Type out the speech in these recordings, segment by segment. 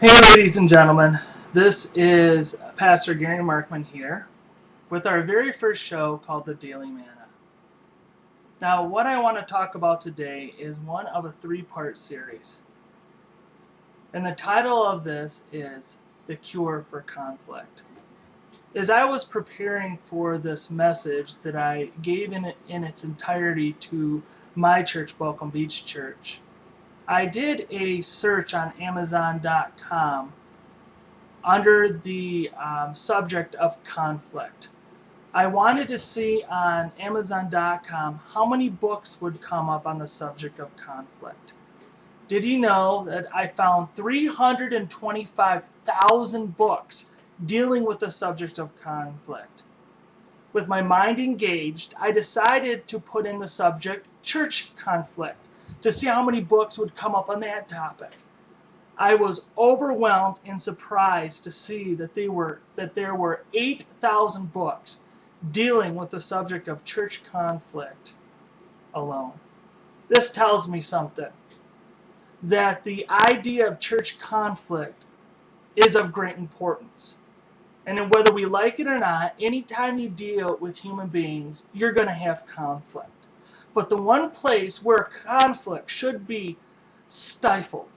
Hey ladies and gentlemen, this is Pastor Gary Markman here with our very first show called The Daily Manna. Now what I want to talk about today is one of a three-part series. And the title of this is The Cure for Conflict. As I was preparing for this message that I gave in its entirety to my church, Welcome Beach Church, I did a search on Amazon.com under the subject of conflict. I wanted to see on Amazon.com how many books would come up on the subject of conflict. Did you know that I found 325,000 books dealing with the subject of conflict? With my mind engaged, I decided to put in the subject church conflict to see how many books would come up on that topic. I was overwhelmed and surprised to see that there were 8,000 books dealing with the subject of church conflict alone. This tells me something, that the idea of church conflict is of great importance. And whether we like it or not, anytime you deal with human beings, you're going to have conflict. But the one place where conflict should be stifled,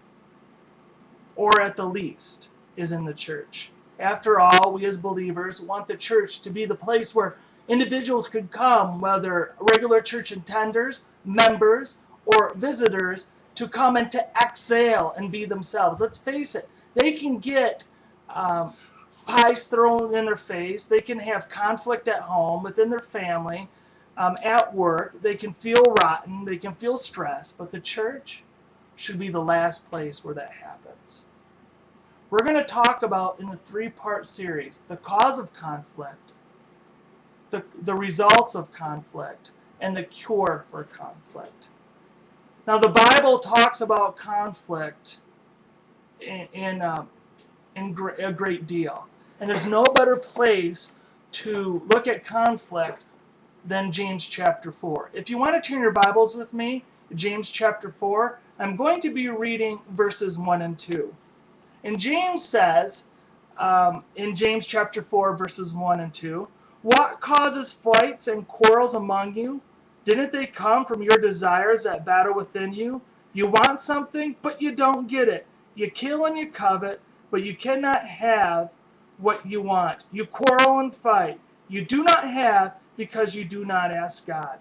or at the least, is in the church. After all, we as believers want the church to be the place where individuals could come, whether regular church attenders, members, or visitors, to come and to exhale and be themselves. Let's face it, they can get pies thrown in their face, they can have conflict at home, within their family, at work, they can feel rotten, they can feel stressed, but the church should be the last place where that happens. We're going to talk about, in the three-part series, the cause of conflict, the results of conflict, and the cure for conflict. Now, the Bible talks about conflict in a great deal. And there's no better place to look at conflict than James chapter 4. If you want to turn your Bibles with me, James chapter 4, I'm going to be reading verses 1 and 2. And James says, in James chapter 4, verses 1 and 2, "What causes fights and quarrels among you? Didn't they come from your desires that battle within you? You want something, but you don't get it. You kill and you covet, but you cannot have what you want. You quarrel and fight. You do not have because you do not ask God."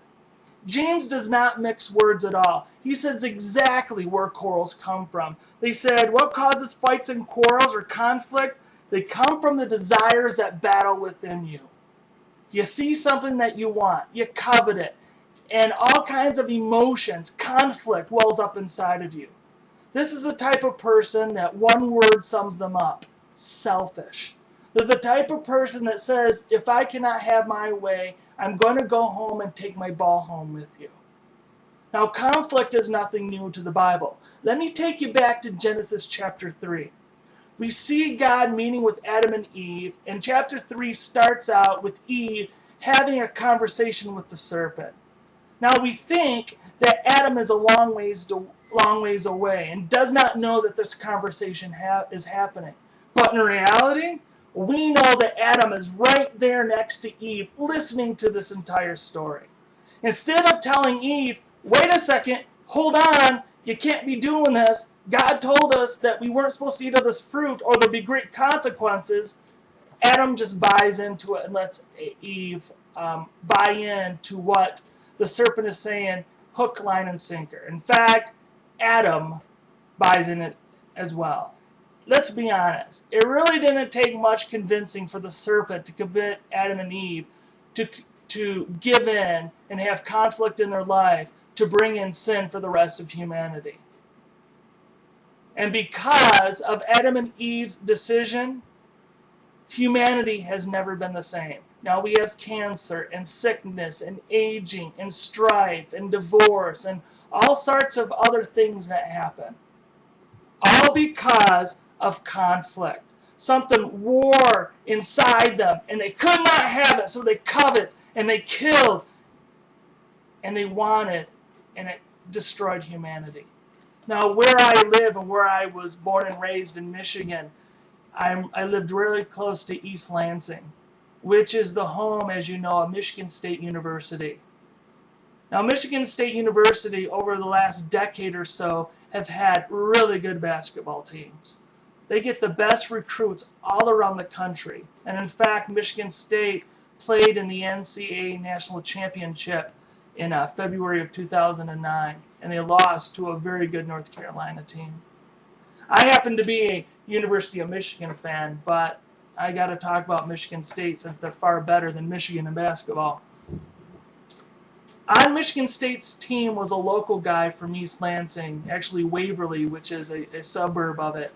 James does not mix words at all. He says exactly where quarrels come from. They said, what causes fights and quarrels or conflict? They come from the desires that battle within you. You see something that you want, you covet it, and all kinds of emotions, conflict wells up inside of you. This is the type of person that one word sums them up: selfish. They're the type of person that says, if I cannot have my way, I'm going to go home and take my ball home with you. Now, conflict is nothing new to the Bible. Let me take you back to Genesis chapter 3. We see God meeting with Adam and Eve, and chapter 3 starts out with Eve having a conversation with the serpent. Now, we think that Adam is a long ways away and does not know that this conversation is happening. But in reality, we know that Adam is right there next to Eve, listening to this entire story. Instead of telling Eve, wait a second, hold on, you can't be doing this, God told us that we weren't supposed to eat of this fruit or there'll be great consequences, Adam just buys into it and lets Eve buy into what the serpent is saying, hook, line, and sinker. In fact, Adam buys in it as well. Let's be honest. It really didn't take much convincing for the serpent to convince Adam and Eve to give in and have conflict in their life, to bring in sin for the rest of humanity. And because of Adam and Eve's decision, humanity has never been the same. Now we have cancer and sickness and aging and strife and divorce and all sorts of other things that happen. All because of conflict. Something war inside them, and they could not have it, so they coveted and they killed and they wanted, and it destroyed humanity. Now, where I live and where I was born and raised in Michigan, I lived really close to East Lansing, which is the home, as you know, of Michigan State University. Now, Michigan State University, over the last decade or so, have had really good basketball teams. They get the best recruits all around the country. And in fact, Michigan State played in the NCAA National Championship in February of 2009, and they lost to a very good North Carolina team. I happen to be a University of Michigan fan, but I got to talk about Michigan State since they're far better than Michigan in basketball. On Michigan State's team was a local guy from East Lansing, actually Waverly, which is a suburb of it,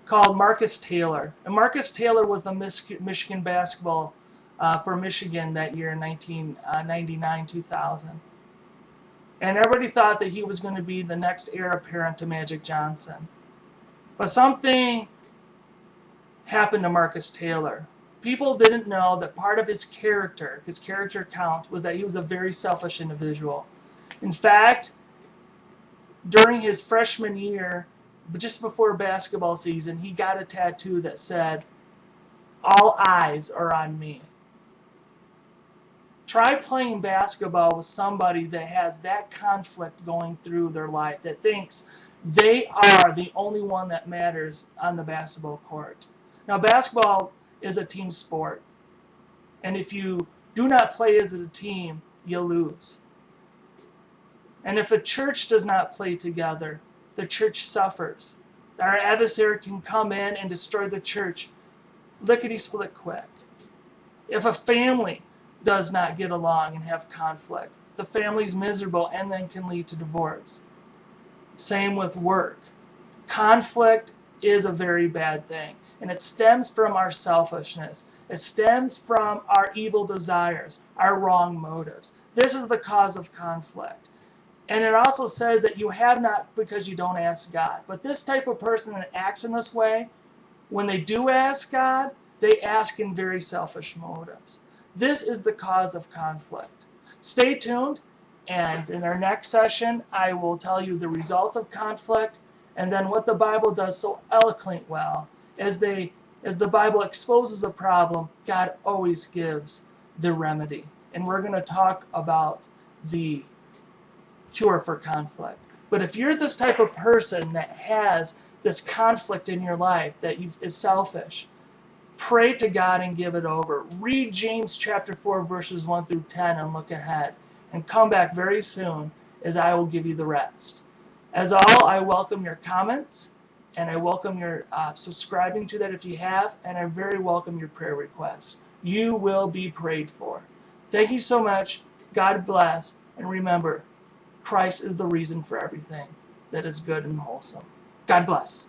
called Marcus Taylor. And Marcus Taylor was the Michigan basketball for Michigan that year in 1999-2000. And everybody thought that he was going to be the next heir apparent to Magic Johnson. But something happened to Marcus Taylor. People didn't know that part of his character count, was that he was a very selfish individual. In fact, during his freshman year, just before basketball season, he got a tattoo that said, "All eyes are on me." Try playing basketball with somebody that has that conflict going through their life, that thinks they are the only one that matters on the basketball court. Now, basketball is a team sport. And if you do not play as a team, you lose. And if a church does not play together, the church suffers. Our adversary can come in and destroy the church lickety-split quick. If a family does not get along and have conflict, the family's miserable and then can lead to divorce. Same with work. Conflict is a very bad thing. And it stems from our selfishness. It stems from our evil desires, our wrong motives. This is the cause of conflict. And it also says that you have not because you don't ask God. But this type of person that acts in this way, when they do ask God, they ask in very selfish motives. This is the cause of conflict. Stay tuned, and in our next session, I will tell you the results of conflict, and then what the Bible does so eloquently well. As the Bible exposes a problem, God always gives the remedy. And we're going to talk about the cure for conflict. But if you're this type of person that has this conflict in your life that is selfish, pray to God and give it over. Read James chapter 4, verses 1 through 10 and look ahead. And come back very soon as I will give you the rest. As all, I welcome your comments, and I welcome your subscribing to that if you have, and I very welcome your prayer requests. You will be prayed for. Thank you so much. God bless. And remember, Christ is the reason for everything that is good and wholesome. God bless.